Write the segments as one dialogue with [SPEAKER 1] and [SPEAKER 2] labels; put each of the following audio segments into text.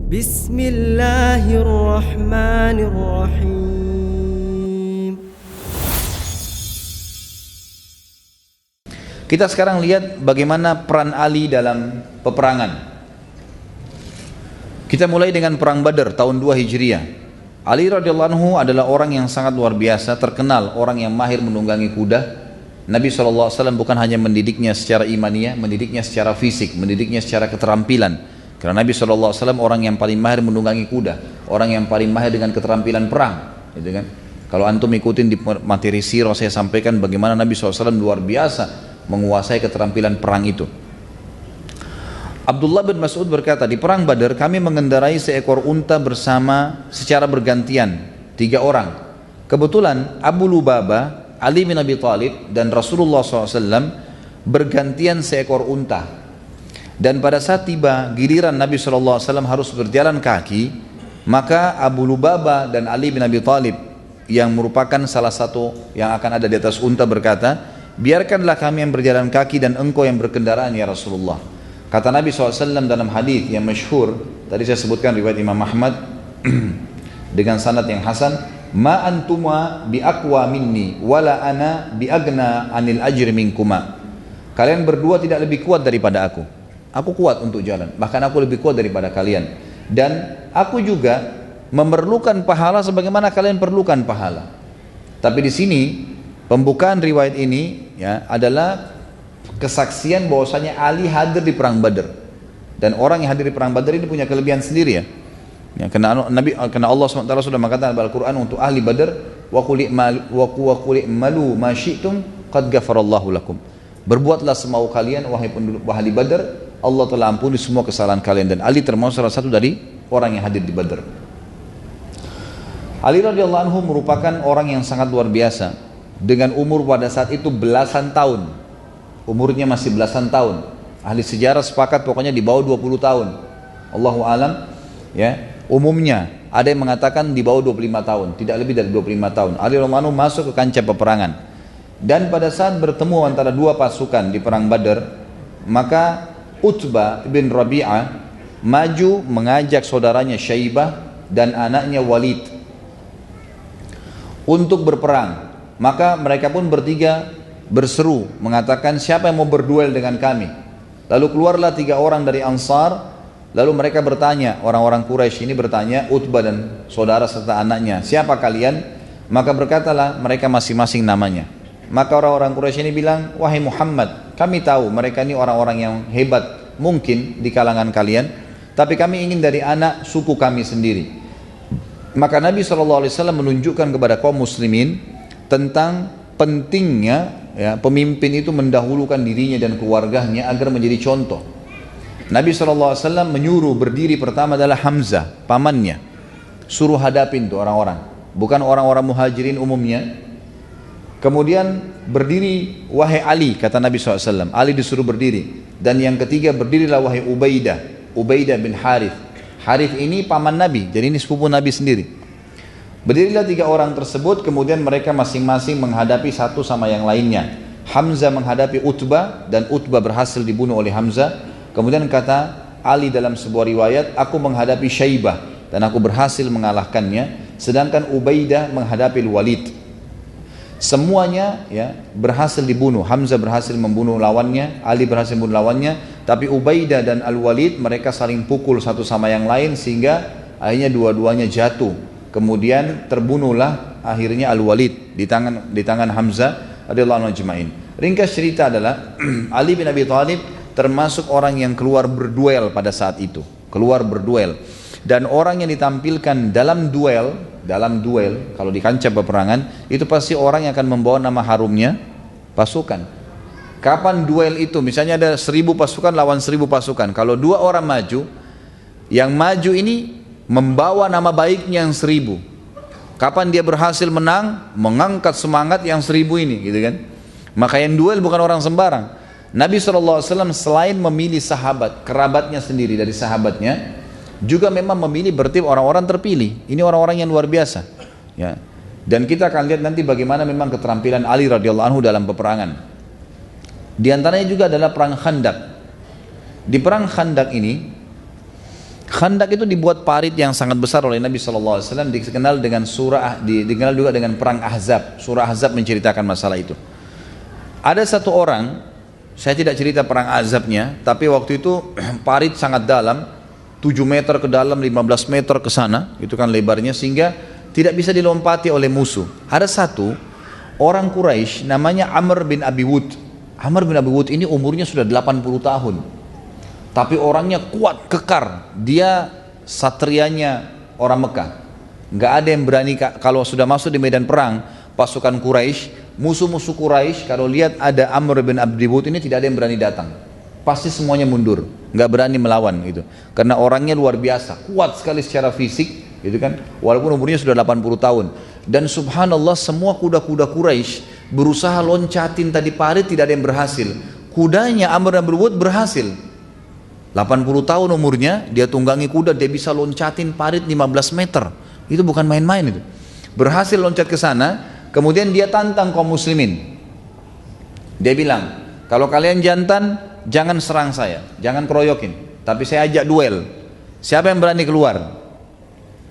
[SPEAKER 1] Bismillahirrahmanirrahim.
[SPEAKER 2] Kita sekarang lihat bagaimana peran Ali dalam peperangan. Kita mulai dengan perang Badar tahun 2 Hijriah. Ali radhiyallahu anhu adalah orang yang sangat luar biasa, terkenal orang yang mahir menunggangi kuda. Nabi SAW bukan hanya mendidiknya secara imaniyah, mendidiknya secara fisik, mendidiknya secara keterampilan. Karena Nabi SAW orang yang paling mahir menunggangi kuda, orang yang paling mahir dengan keterampilan perang, gitu kan? Kalau antum ikutin di materi sirah saya sampaikan bagaimana Nabi SAW luar biasa menguasai keterampilan perang itu. Abdullah bin Mas'ud berkata, di perang Badar kami mengendarai seekor unta bersama secara bergantian, 3 orang. Kebetulan Abu Lubabah, Ali bin Abi Thalib dan Rasulullah SAW bergantian seekor unta. Dan pada saat tiba giliran Nabi SAW harus berjalan kaki, maka Abu Lubabah dan Ali bin Abi Thalib yang merupakan salah satu yang akan ada di atas unta berkata, biarkanlah kami yang berjalan kaki dan engkau yang berkendaraan ya Rasulullah. Kata Nabi SAW dalam hadis yang masyhur, tadi saya sebutkan riwayat Imam Ahmad dengan sanad yang hasan, ma antuma bi aqwa minni wala ana bi agna anil ajri minkuma. Kalian berdua tidak lebih kuat daripada aku. Aku kuat untuk jalan, bahkan aku lebih kuat daripada kalian. Dan aku juga memerlukan pahala sebagaimana kalian perlukan pahala. Tapi di sini pembukaan riwayat ini ya adalah kesaksian bahwasanya Ali hadir di perang Badar, dan orang yang hadir di perang Badar ini punya kelebihan sendiri ya. Karena Allah SWT sudah mengatakan dalam Al-Quran untuk ahli Badar, wa qul i'malu ma syi'tum qad ghafarallahu lakum. Berbuatlah semau kalian wahai penduduk ahli Badar, Allah telah ampuni semua kesalahan kalian. Dan Ali termasuk salah satu dari orang yang hadir di Badar. Ali radhiyallahu anhu merupakan orang yang sangat luar biasa, dengan umur pada saat itu belasan tahun. Umurnya masih belasan tahun. Ahli sejarah sepakat pokoknya di bawah 20 tahun. Allahu alam ya. Umumnya ada yang mengatakan di bawah 25 tahun, tidak lebih dari 25 tahun. Ali radhiyallahu anhu masuk ke kancah peperangan. Dan pada saat bertemu antara 2 pasukan di perang Badar, maka Utbah bin Rabi'ah maju mengajak saudaranya Syaibah dan anaknya Walid untuk berperang. Maka mereka pun bertiga berseru mengatakan, siapa yang mau berduel dengan kami? Lalu keluarlah 3 orang dari Ansar. Lalu mereka bertanya, orang-orang Quraisy ini bertanya Utbah dan saudara serta anaknya, siapa kalian? Maka berkatalah mereka masing-masing namanya. Maka orang-orang Quraisy ini bilang, wahai Muhammad, kami tahu mereka ini orang-orang yang hebat mungkin di kalangan kalian, tapi kami ingin dari anak suku kami sendiri. Maka Nabi SAW menunjukkan kepada kaum muslimin tentang pentingnya ya, pemimpin itu mendahulukan dirinya dan keluarganya agar menjadi contoh. Nabi SAW menyuruh berdiri pertama adalah Hamzah, pamannya. Suruh hadapin tuh orang-orang, bukan orang-orang muhajirin umumnya. Kemudian berdiri wahai Ali, kata Nabi SAW. Ali disuruh berdiri. Dan yang ketiga berdirilah wahai Ubaidah bin Harith. Harith ini paman Nabi, jadi ini sepupu Nabi sendiri. Berdirilah 3 orang tersebut, kemudian mereka masing-masing menghadapi satu sama yang lainnya. Hamzah menghadapi Utbah dan Utbah berhasil dibunuh oleh Hamzah. Kemudian kata Ali dalam sebuah riwayat, aku menghadapi Syaibah dan aku berhasil mengalahkannya. Sedangkan Ubaidah menghadapi Walid. Semuanya ya berhasil dibunuh. Hamzah berhasil membunuh lawannya, Ali berhasil membunuh lawannya. Tapi Ubaidah dan Al-Walid mereka saling pukul satu sama yang lain sehingga akhirnya dua-duanya jatuh. Kemudian terbunuhlah akhirnya Al-Walid di tangan Hamzah radhiyallahu anhu ajma'in. Ringkas cerita adalah Ali bin Abi Thalib termasuk orang yang keluar berduel pada saat itu, keluar berduel. Dan orang yang ditampilkan dalam duel kalau di kancah peperangan itu pasti orang yang akan membawa nama harumnya pasukan. Kapan duel itu? Misalnya ada 1000 pasukan lawan 1000 pasukan. Kalau 2 orang maju, yang maju ini membawa nama baiknya yang 1000. Kapan dia berhasil menang, mengangkat semangat yang 1000 ini, gitu kan? Maka yang duel bukan orang sembarang. Nabi SAW selain memilih sahabat, kerabatnya sendiri dari sahabatnya, juga memang memilih bertip orang-orang terpilih. Ini orang-orang yang luar biasa. Ya. Dan kita akan lihat nanti bagaimana memang keterampilan Ali radhiyallahu anhu dalam peperangan. Di antaranya juga adalah perang Khandaq. Di perang Khandaq ini, Khandak itu dibuat parit yang sangat besar oleh Nabi SAW, dikenal dengan dikenal juga dengan perang Ahzab. Surah Ahzab menceritakan masalah itu. Ada satu orang, saya tidak cerita perang Ahzabnya, tapi waktu itu parit sangat dalam, 7 meter ke dalam, 15 meter ke sana, itu kan lebarnya, sehingga tidak bisa dilompati oleh musuh. Ada satu orang Quraisy namanya Amr bin Abi Wud. Amr bin Abi Wud ini umurnya sudah 80 tahun. Tapi orangnya kuat, kekar. Dia satrianya orang Mekah. Nggak ada yang berani, kalau sudah masuk di medan perang pasukan Quraisy, musuh-musuh Quraisy kalau lihat ada Amr bin Abi Wud ini, tidak ada yang berani datang. Pasti semuanya mundur, nggak berani melawan gitu. Karena orangnya luar biasa, kuat sekali secara fisik, gitu kan. Walaupun umurnya sudah 80 tahun. Dan subhanallah, semua kuda-kuda Quraisy berusaha loncatin tadi parit, tidak ada yang berhasil. Kudanya Amr bin Abi Wud berhasil. 80 tahun umurnya, dia tunggangi kuda, dia bisa loncatin parit 15 meter. Itu bukan main-main itu. Berhasil loncat ke sana, kemudian dia tantang kaum muslimin. Dia bilang, kalau kalian jantan, jangan serang saya, jangan keroyokin, tapi saya ajak duel. Siapa yang berani keluar?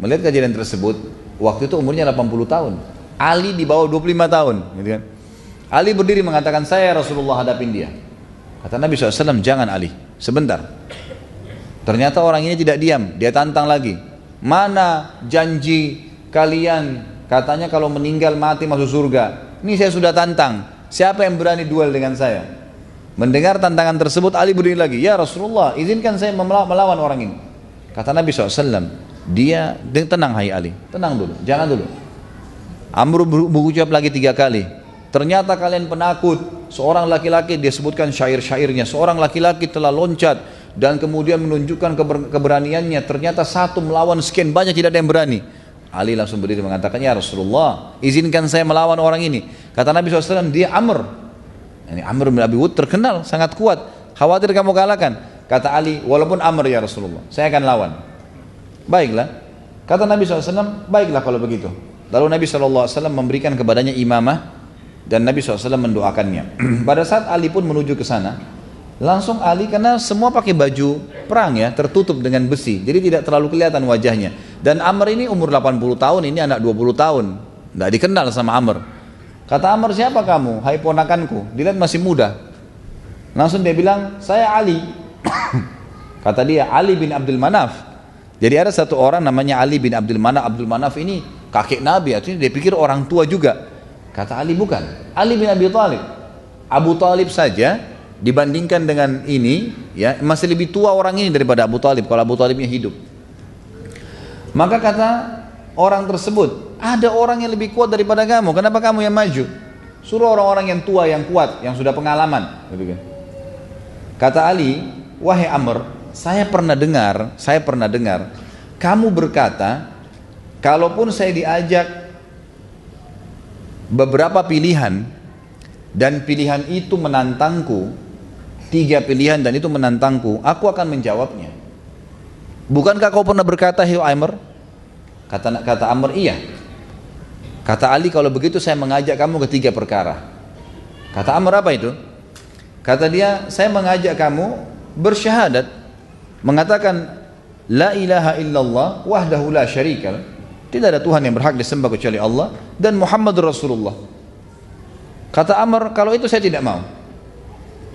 [SPEAKER 2] Melihat kejadian tersebut, waktu itu umurnya 80 tahun. Ali di bawah 25 tahun, gitu kan. Ali berdiri mengatakan, saya Rasulullah, hadapin dia. Kata Nabi SAW, jangan Ali, sebentar. Ternyata orang ini tidak diam, dia tantang lagi. Mana janji kalian, katanya kalau meninggal mati masuk surga. Ini saya sudah tantang, siapa yang berani duel dengan saya? Mendengar tantangan tersebut, Ali berdiri lagi. Ya Rasulullah, izinkan saya melawan orang ini. Kata Nabi SAW, dia tenang hai Ali, tenang dulu, jangan dulu. Amr berucap lagi 3 kali. Ternyata kalian penakut. Seorang laki-laki, dia sebutkan syair-syairnya, seorang laki-laki telah loncat dan kemudian menunjukkan keberaniannya. Ternyata satu melawan sekian banyak, tidak ada yang berani. Ali langsung berdiri mengatakan, ya Rasulullah, izinkan saya melawan orang ini. Kata Nabi SAW, dia Amr. Ini Amr bin Abi Wud terkenal sangat kuat, khawatir kamu kalahkan. Kata Ali, walaupun Amr ya Rasulullah, saya akan lawan. Baiklah, kata Nabi SAW, baiklah kalau begitu. Lalu Nabi SAW memberikan kepadanya imamah, dan Nabi SAW mendoakannya. Pada saat Ali pun menuju ke sana, langsung Ali, karena semua pakai baju perang ya, tertutup dengan besi, jadi tidak terlalu kelihatan wajahnya. Dan Amr ini umur 80 tahun, ini anak 20 tahun, tidak dikenal sama Amr. Kata Amr, siapa kamu? Hai ponakanku, dilihat masih muda. Langsung dia bilang, saya Ali. Kata dia, Ali bin Abdul Manaf. Jadi ada satu orang namanya Ali bin Abdul Manaf. Abdul Manaf ini kakek Nabi, artinya dia pikir orang tua juga. Kata Ali, bukan, Ali bin Abi Thalib. Abu Thalib saja dibandingkan dengan ini ya, masih lebih tua orang ini daripada Abu Thalib kalau Abu Thalibnya hidup. Maka kata orang tersebut, ada orang yang lebih kuat daripada kamu, kenapa kamu yang maju? Suruh orang-orang yang tua, yang kuat, yang sudah pengalaman, gitu kan. Kata Ali, wahai Amr, saya pernah dengar kamu berkata, kalaupun saya diajak beberapa pilihan dan pilihan itu menantangku, 3 pilihan dan itu menantangku, aku akan menjawabnya. Bukankah kau pernah berkata, hei Amr? Kata Amr, iya. Kata Ali, kalau begitu saya mengajak kamu ke 3 perkara. Kata Amr, apa itu? Kata dia, saya mengajak kamu bersyahadat, mengatakan la ilaha illallah wahdahu la syarika, tidak ada Tuhan yang berhak disembah kecuali Allah, dan Muhammad Rasulullah. Kata Amr, kalau itu saya tidak mau.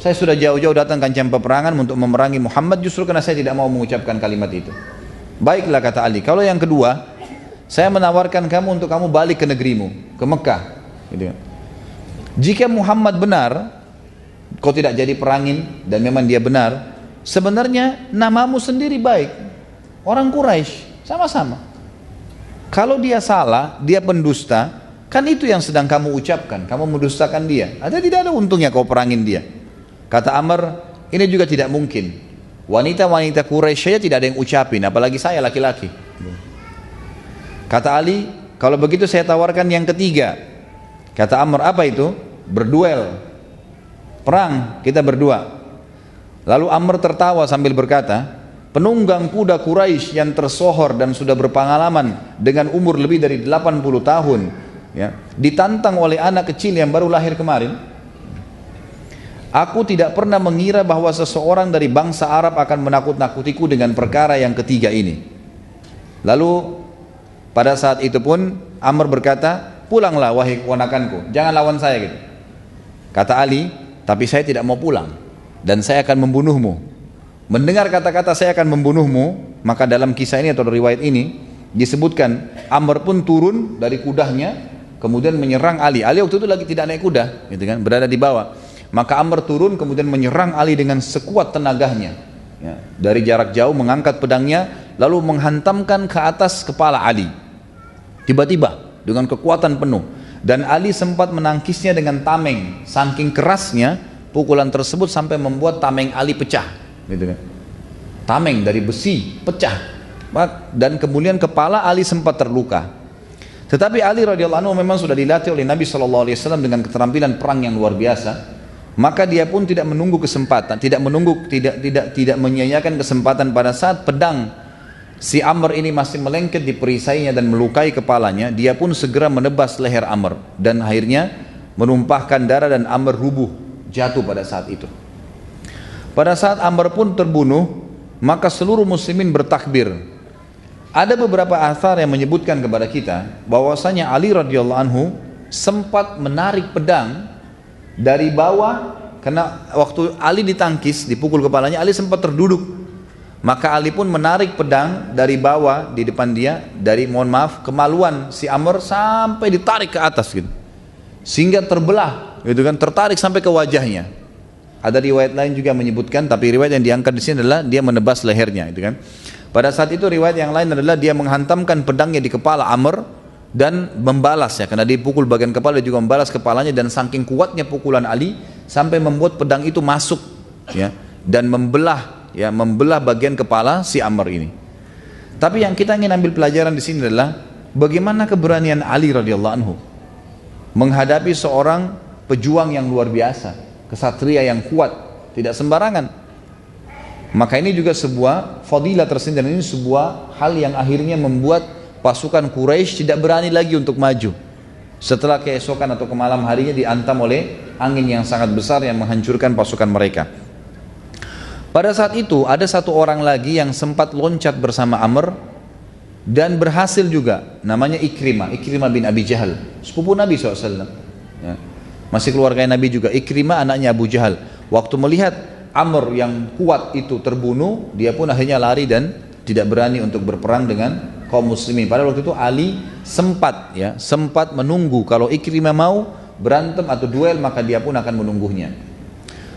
[SPEAKER 2] Saya sudah jauh-jauh datang kancah peperangan untuk memerangi Muhammad, justru karena saya tidak mau mengucapkan kalimat itu. Baiklah, kata Ali, kalau yang kedua, saya menawarkan kamu untuk kamu balik ke negerimu, ke Mekah, gitu. Jika Muhammad benar, kau tidak jadi perangin, dan memang dia benar, sebenarnya namamu sendiri baik, orang Quraisy, sama-sama. Kalau dia salah, dia pendusta, kan itu yang sedang kamu ucapkan, kamu mendustakan dia. Tidak ada untungnya kau perangin dia. Kata Amr, ini juga tidak mungkin. Wanita-wanita Quraisy saja tidak ada yang ucapin, apalagi saya laki-laki. Kata Ali, kalau begitu saya tawarkan yang ketiga. Kata Amr, apa itu? Berduel, perang, kita berdua. Lalu Amr tertawa sambil berkata, penunggang kuda Quraisy yang tersohor dan sudah berpengalaman dengan umur lebih dari 80 tahun ya, ditantang oleh anak kecil yang baru lahir kemarin. Aku tidak pernah mengira bahwa seseorang dari bangsa Arab akan menakut-nakutiku dengan perkara yang ketiga ini. Lalu pada saat itu pun Amr berkata, pulanglah wahai keponakanku, jangan lawan saya gitu. Kata Ali, tapi saya tidak mau pulang dan saya akan membunuhmu. Mendengar kata-kata saya akan membunuhmu, maka dalam kisah ini atau riwayat ini disebutkan Amr pun turun dari kudanya kemudian menyerang Ali. Ali waktu itu lagi tidak naik kuda, gitu kan, berada di bawah. Maka Amr turun kemudian menyerang Ali dengan sekuat tenaganya. Ya, dari jarak jauh mengangkat pedangnya lalu menghantamkan ke atas kepala Ali. Tiba-tiba dengan kekuatan penuh, dan Ali sempat menangkisnya dengan tameng. Saking kerasnya pukulan tersebut sampai membuat tameng Ali pecah, gitu kan. Tameng dari besi pecah, dan kemudian kepala Ali sempat terluka. Tetapi Ali radhiyallahu anhu memang sudah dilatih oleh Nabi SAW dengan keterampilan perang yang luar biasa. Maka dia pun tidak menunggu kesempatan, tidak menyia-nyiakan kesempatan. Pada saat pedang si Amr ini masih melengket di perisainya dan melukai kepalanya, dia pun segera menebas leher Amr dan akhirnya menumpahkan darah dan Amr rubuh jatuh pada saat itu. Pada saat Amr pun terbunuh, maka seluruh muslimin bertakbir. Ada beberapa athar yang menyebutkan kepada kita bahwasanya Ali radhiyallahu anhu sempat menarik pedang dari bawah, karena waktu Ali ditangkis, dipukul kepalanya, Ali sempat terduduk. Maka Ali pun menarik pedang dari bawah di depan dia, dari, mohon maaf, kemaluan si Amr sampai ditarik ke atas gitu. Sehingga terbelah, gitu kan, tertarik sampai ke wajahnya. Ada riwayat lain juga menyebutkan, tapi riwayat yang diangkat di sini adalah dia menebas lehernya, gitu kan. Pada saat itu riwayat yang lain adalah dia menghantamkan pedangnya di kepala Amr dan membalas, ya, karena dipukul bagian kepala dia juga membalas kepalanya, dan saking kuatnya pukulan Ali sampai membuat pedang itu masuk, ya, dan membelah bagian kepala si Amr ini. Tapi yang kita ingin ambil pelajaran di sini adalah bagaimana keberanian Ali radhiyallahu anhu menghadapi seorang pejuang yang luar biasa, kesatria yang kuat, tidak sembarangan. Maka ini juga sebuah fadilah tersendiri, ini sebuah hal yang akhirnya membuat pasukan Quraisy tidak berani lagi untuk maju. Setelah keesokan atau kemalam harinya diantam oleh angin yang sangat besar yang menghancurkan pasukan mereka. Pada saat itu ada satu orang lagi yang sempat loncat bersama Amr dan berhasil juga, namanya Ikrimah bin Abi Jahal, sepupu Nabi SAW, ya. Masih keluarga Nabi juga. Ikrimah anaknya Abu Jahal. Waktu melihat Amr yang kuat itu terbunuh, dia pun akhirnya lari dan tidak berani untuk berperang dengan kaum muslimin. Padahal waktu itu Ali sempat menunggu kalau Ikrimah mau berantem atau duel, maka dia pun akan menunggunya.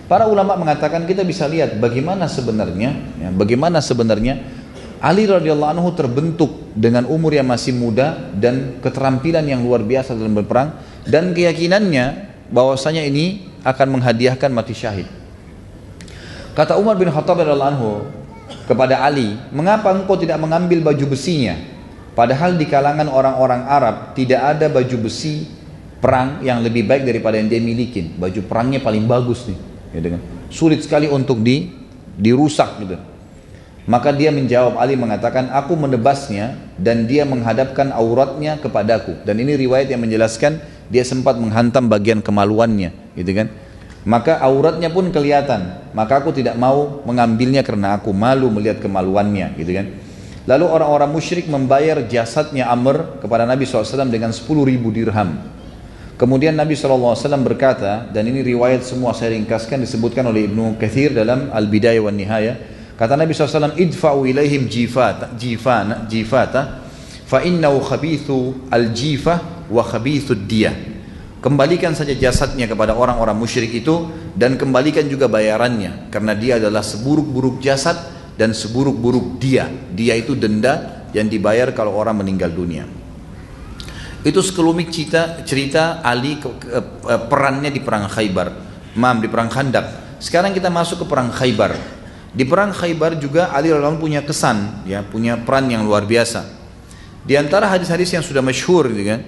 [SPEAKER 2] Para ulama mengatakan kita bisa lihat bagaimana sebenarnya Ali radhiyallahu anhu terbentuk dengan umur yang masih muda dan keterampilan yang luar biasa dalam berperang, dan keyakinannya bahwasanya ini akan menghadiahkan mati syahid. Kata Umar bin Khattab radhiyallahu anhu kepada Ali, mengapa engkau tidak mengambil baju besinya? Padahal di kalangan orang-orang Arab tidak ada baju besi perang yang lebih baik daripada yang dia milikin. Baju perangnya paling bagus nih, gitu kan. Sulit sekali untuk dirusak gitu. Maka dia menjawab, Ali mengatakan, aku menebasnya dan dia menghadapkan auratnya kepadaku. Dan ini riwayat yang menjelaskan dia sempat menghantam bagian kemaluannya, gitu kan. Maka auratnya pun kelihatan, maka aku tidak mau mengambilnya karena aku malu melihat kemaluannya, gitu kan. Lalu orang-orang musyrik membayar jasadnya Amr kepada Nabi SAW dengan 10.000 dirham. Kemudian Nabi SAW berkata, dan ini riwayat semua saya ringkaskan, disebutkan oleh Ibnu Katsir dalam Al-Bidayah wan Nihayah. Kata Nabi SAW, idfa'u ilaihim jifata fa innahu khabithu al-jifah wa khabithu diyah. Kembalikan saja jasadnya kepada orang-orang musyrik itu dan kembalikan juga bayarannya, karena dia adalah seburuk-buruk jasad dan seburuk-buruk dia. Dia itu denda yang dibayar kalau orang meninggal dunia. Itu sekelumit cerita Ali perannya di perang Khaybar, di perang Khandaq. Sekarang kita masuk ke perang Khaybar. Di perang Khaybar juga Ali radhiyallahu anhu punya kesan, ya, punya peran yang luar biasa. Di antara hadis-hadis yang sudah masyhur, gitu kan,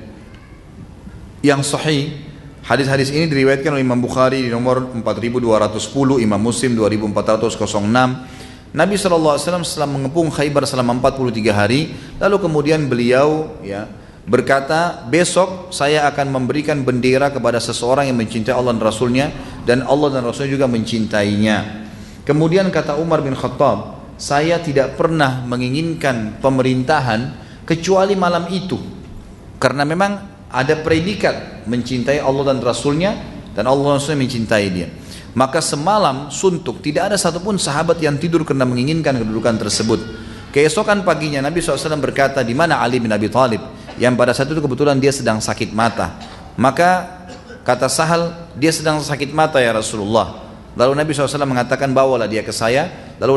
[SPEAKER 2] yang sahih, hadis-hadis ini diriwayatkan oleh Imam Bukhari di nomor 4210, Imam Muslim 2406. Nabi SAW setelah mengepung Khaybar selama 43 hari, lalu kemudian beliau, ya, berkata, besok saya akan memberikan bendera kepada seseorang yang mencintai Allah dan Rasulnya, dan Allah dan Rasulnya juga mencintainya. Kemudian kata Umar bin Khattab, saya tidak pernah menginginkan pemerintahan kecuali malam itu, karena memang ada predikat mencintai Allah dan Rasulnya, dan Allah dan Rasulnya mencintai dia. Maka semalam suntuk, tidak ada satupun sahabat yang tidur karena menginginkan kedudukan tersebut. Keesokan paginya Nabi SAW berkata, di mana Ali bin Abi Thalib? Yang pada saat itu kebetulan dia sedang sakit mata. Maka kata Sahal, dia sedang sakit mata ya Rasulullah. Lalu Nabi SAW mengatakan, bawalah dia ke saya. Lalu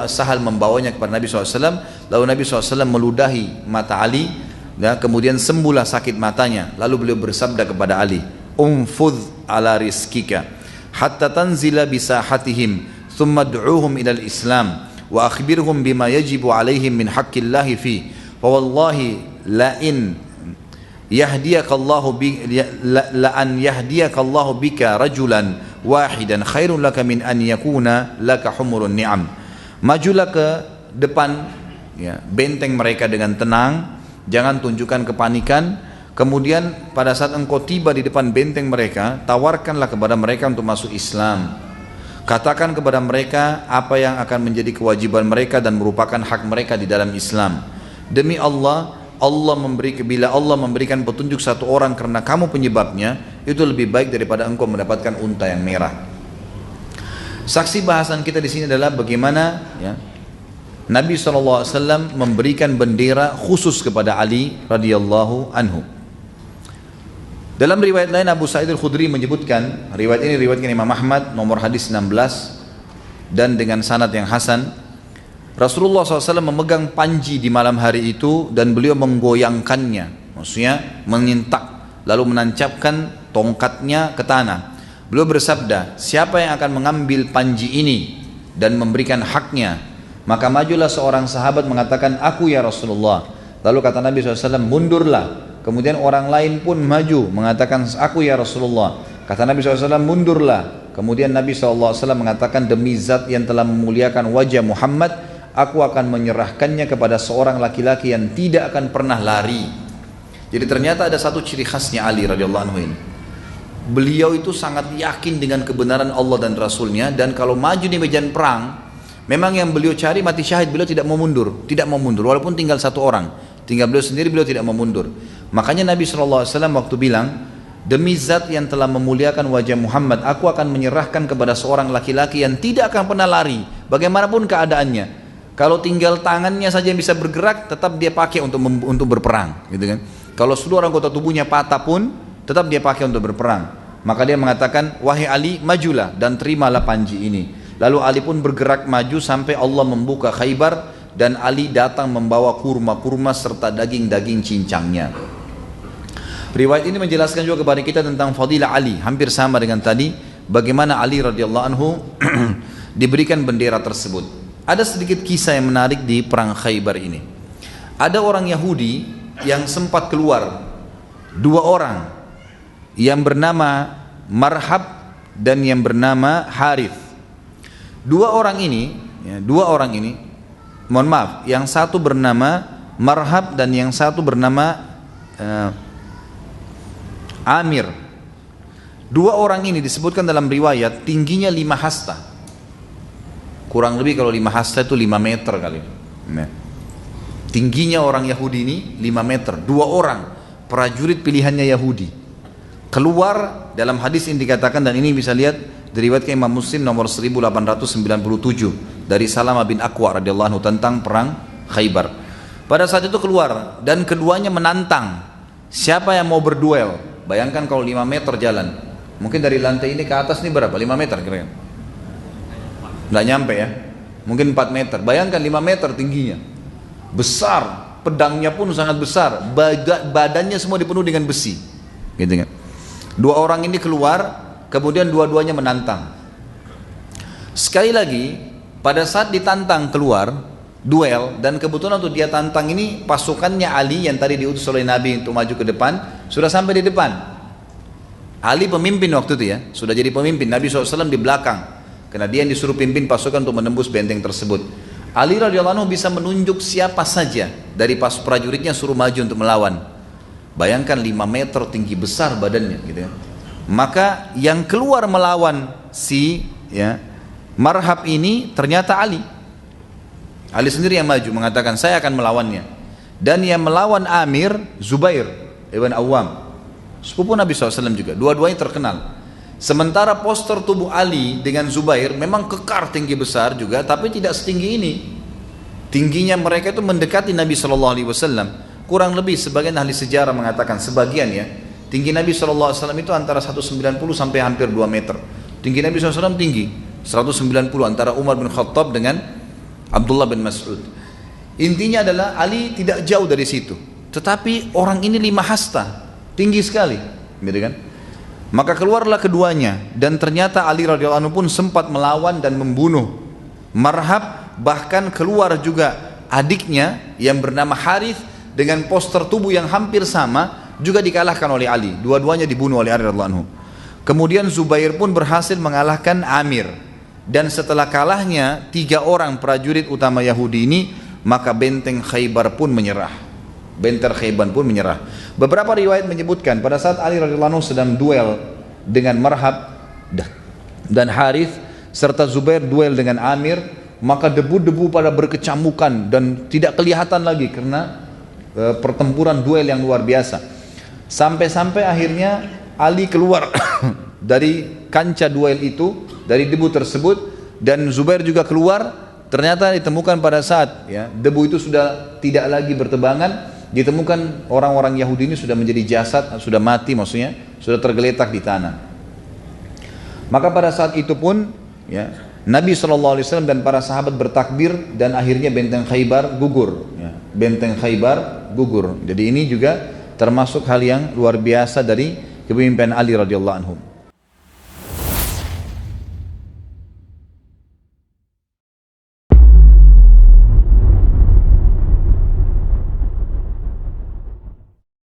[SPEAKER 2] Sahal membawanya kepada Nabi SAW. Lalu Nabi SAW meludahi mata Ali, ya, kemudian sembuhlah sakit matanya. Lalu beliau bersabda kepada Ali, umfudh ala rizkika hatta tanzila bisahatihim thumma du'uhum ilal Islam wa akhbirhum bima yajibu alaihim min haqqillahi fi fa wallahi la an yahdiyakallahu bika rajulan wahidan khairun laka min an yakuna laka humurun ni'am. Majulah ke depan, ya, benteng mereka dengan tenang, jangan tunjukkan kepanikan. Kemudian pada saat engkau tiba di depan benteng mereka, tawarkanlah kepada mereka untuk masuk Islam. Katakan kepada mereka apa yang akan menjadi kewajiban mereka dan merupakan hak mereka di dalam Islam. Demi Allah, bila Allah memberikan petunjuk satu orang karena kamu penyebabnya, itu lebih baik daripada engkau mendapatkan unta yang merah. Saksi bahasan kita di sini adalah bagaimana, ya, Nabi SAW memberikan bendera khusus kepada Ali radhiyallahu anhu. Dalam riwayat lain Abu Sa'id Al-Khudri menyebutkan, riwayat ini riwayatkan Imam Ahmad, nomor hadis 16 dan dengan sanad yang hasan, Rasulullah SAW memegang panji di malam hari itu dan beliau menggoyangkannya, maksudnya mengintak, lalu menancapkan tongkatnya ke tanah. Beliau bersabda, siapa yang akan mengambil panji ini dan memberikan haknya, maka majulah seorang sahabat mengatakan, aku ya Rasulullah. Lalu kata Nabi SAW, mundurlah. Kemudian orang lain pun maju mengatakan, aku ya Rasulullah. Kata Nabi SAW, mundurlah. Kemudian Nabi SAW mengatakan, demi zat yang telah memuliakan wajah Muhammad, aku akan menyerahkannya kepada seorang laki-laki yang tidak akan pernah lari. Jadi ternyata ada satu ciri khasnya Ali radhiyallahu anhu ini. Beliau itu sangat yakin dengan kebenaran Allah dan Rasulnya, dan kalau maju di medan perang, memang yang beliau cari mati syahid, beliau tidak mau mundur, walaupun tinggal satu orang, tinggal beliau sendiri, beliau tidak mau mundur. Makanya Nabi SAW waktu bilang, demi zat yang telah memuliakan wajah Muhammad, aku akan menyerahkan kepada seorang laki-laki yang tidak akan pernah lari, bagaimanapun keadaannya. Kalau tinggal tangannya saja yang bisa bergerak, tetap dia pakai untuk berperang, gitu kan? Kalau seluruh anggota tubuhnya patah pun, tetap dia pakai untuk berperang. Maka dia mengatakan, wahai Ali, majulah dan terimalah panji ini. Lalu Ali pun bergerak maju sampai Allah membuka Khaybar, dan Ali datang membawa kurma-kurma serta daging-daging cincangnya. Riwayat ini menjelaskan juga kepada kita tentang fadilah Ali, hampir sama dengan tadi, bagaimana Ali radhiyallahu anhu diberikan bendera tersebut. Ada sedikit kisah yang menarik di perang Khaybar ini. Ada orang Yahudi yang sempat keluar, dua orang, yang bernama Marhab dan yang bernama Harith. Dua orang ini, mohon maaf, yang satu bernama Marhab dan yang satu bernama Amir. Dua orang ini disebutkan dalam riwayat tingginya 5 hasta. Kurang lebih kalau 5 hasta itu 5 meter kali. Tingginya orang Yahudi ini 5 meter. Dua orang prajurit pilihannya Yahudi keluar. Dalam hadis ini dikatakan, dan ini bisa lihat diriwayatkan Imam Muslim nomor 1897 dari Salamah bin Aqwa radhiyallahu anhu tentang perang Khaybar. Pada saat itu keluar dan keduanya menantang siapa yang mau berduel. Bayangkan kalau 5 meter jalan, mungkin dari lantai ini ke atas ini berapa? 5 meter kira-kira? Nggak nyampe ya, mungkin 4 meter. Bayangkan 5 meter tingginya, besar, pedangnya pun sangat besar, badannya semua dipenuhi dengan besi, gitu kan? Dua orang ini keluar, kemudian dua-duanya menantang. Sekali lagi, pada saat ditantang keluar duel, dan kebetulan untuk dia tantang ini pasukannya Ali yang tadi diutus oleh Nabi untuk maju ke depan sudah sampai di depan. Ali pemimpin waktu itu ya, sudah jadi pemimpin. Nabi SAW di belakang, karena dia yang disuruh pimpin pasukan untuk menembus benteng tersebut. Ali radhiyallahu anhu bisa menunjuk siapa saja dari prajuritnya suruh maju untuk melawan. Bayangkan 5 meter tinggi besar badannya, gitu ya. Maka yang keluar melawan si Marhab ini ternyata Ali. Ali sendiri yang maju mengatakan saya akan melawannya. Dan yang melawan Amir Zubair ibn Awam, sepupu Nabi SAW juga. Dua-duanya terkenal. Sementara poster tubuh Ali dengan Zubair memang kekar tinggi besar juga, tapi tidak setinggi ini. Tingginya mereka itu mendekati Nabi SAW. Kurang lebih sebagian ahli sejarah mengatakan, sebagian ya, tinggi Nabi SAW itu antara 190 sampai hampir 2 meter. Tinggi Nabi SAW tinggi 190, antara Umar bin Khattab dengan Abdullah bin Mas'ud. Intinya adalah Ali tidak jauh dari situ, tetapi orang ini 5 hasta, tinggi sekali, gitu kan? Maka keluarlah keduanya, dan ternyata Ali radhiyallahu anhu pun sempat melawan dan membunuh Marhab. Bahkan keluar juga adiknya yang bernama Harith dengan poster tubuh yang hampir sama, juga dikalahkan oleh Ali. Dua-duanya dibunuh oleh Ali radhiyallahu anhu. Kemudian Zubair pun berhasil mengalahkan Amir, dan setelah kalahnya 3 orang prajurit utama Yahudi ini, maka benteng Khaybar pun menyerah. Benteng Khaybar pun menyerah. Beberapa riwayat menyebutkan pada saat Ali radhiyallahu anhu sedang duel dengan Marhab dan Harith, serta Zubair duel dengan Amir, maka debu-debu pada berkecamukan dan tidak kelihatan lagi karena pertempuran duel yang luar biasa. Sampai-sampai akhirnya Ali keluar dari kancah duel itu, dari debu tersebut, dan Zubair juga keluar. Ternyata ditemukan pada saat debu itu sudah tidak lagi bertebangan, ditemukan orang-orang Yahudi ini sudah menjadi jasad, sudah mati, maksudnya sudah tergeletak di tanah. Maka pada saat itu pun Nabi SAW dan para sahabat bertakbir, dan akhirnya benteng Khaybar gugur. Benteng Khaybar gugur. Jadi ini juga termasuk hal yang luar biasa dari kepemimpinan Ali radhiyallahu anhu.